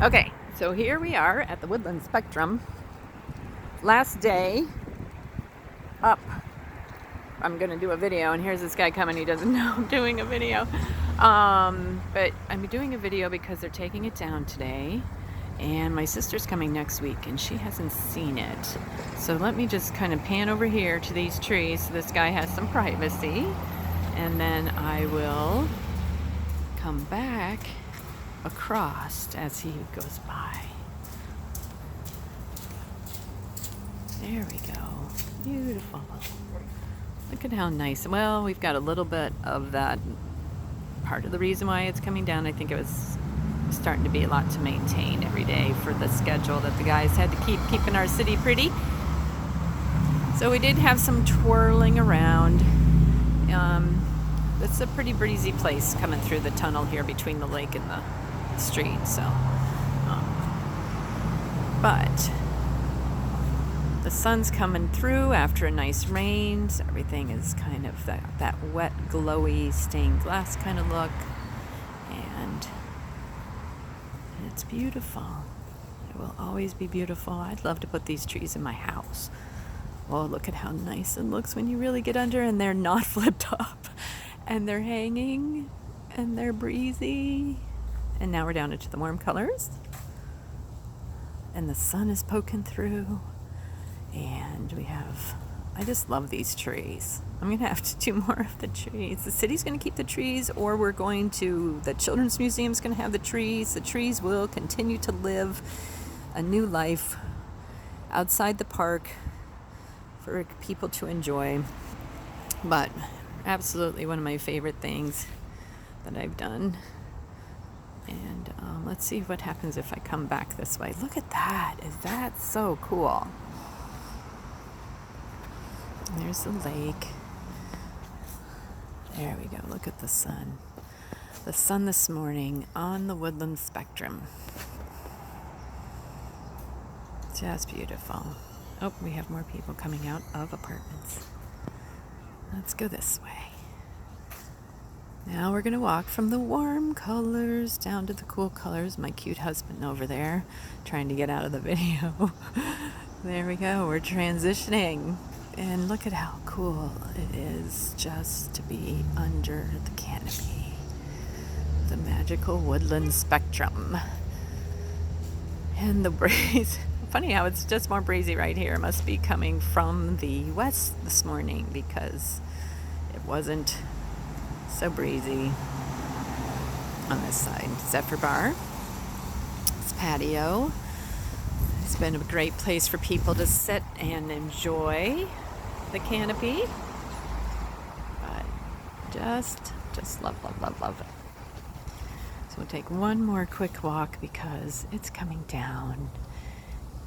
Okay, so here we are at the Woodland Spectrum. Last day up. I'm gonna do a video, and here's this guy coming. He doesn't know I'm doing a video. But I'm doing a video because they're taking it down today, and my sister's coming next week, and she hasn't seen it. So let me just kind of pan over here to these trees so this guy has some privacy, and then I will come back across as he goes by. There we go. Beautiful. Look at how nice. Well, we've got a little bit of that. Part of the reason why it's coming down, I think it was starting to be a lot to maintain every day for the schedule that the guys had to keep keeping our city pretty. So we did have some twirling around. It's a pretty breezy place coming through the tunnel here between the lake and the street. So, but the sun's coming through after a nice rain, so everything is kind of that wet, glowy, stained glass kind of look, and it's beautiful. It will always be beautiful. I'd love to put these trees in my house. Oh, look at how nice it looks when you really get under, and they're not flipped up, and they're hanging, and they're breezy. And now we're down into the warm colors, and the sun is poking through. And we have, I just love these trees. I'm going to have to do more of the trees. The city's going to keep the trees, or we're going to, the Children's Museum's going to have the trees. The trees will continue to live a new life outside the park for people to enjoy. But absolutely one of my favorite things that I've done. And let's see what happens if I come back this way. Look at that. Is that so cool? There's the lake. There we go. Look at the sun. The sun this morning on the Woodland Spectrum. Just beautiful. Oh, we have more people coming out of apartments. Let's go this way. Now we're going to walk from the warm colors down to the cool colors. My cute husband over there trying to get out of the video. There we go. We're transitioning. And look at how cool it is just to be under the canopy. The magical Woodland Spectrum. And the breeze. Funny how it's just more breezy right here. It must be coming from the west this morning because it wasn't so breezy on this side. Zephyr Bar. It's patio. It's been a great place for people to sit and enjoy the canopy. But just love it. So we'll take one more quick walk because it's coming down.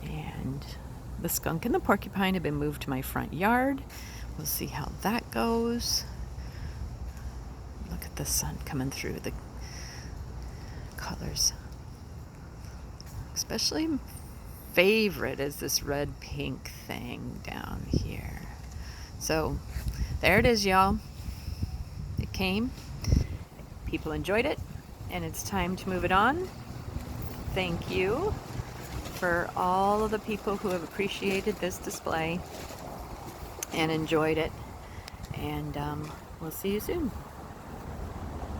And the skunk and the porcupine have been moved to my front yard. We'll see how that goes. Look at the sun coming through the colors. Especially favorite is this red pink thing down here. So there it is, y'all. It came. People enjoyed it, and it's time to move it on. Thank you for all of the people who have appreciated this display and enjoyed it. And we'll see you soon.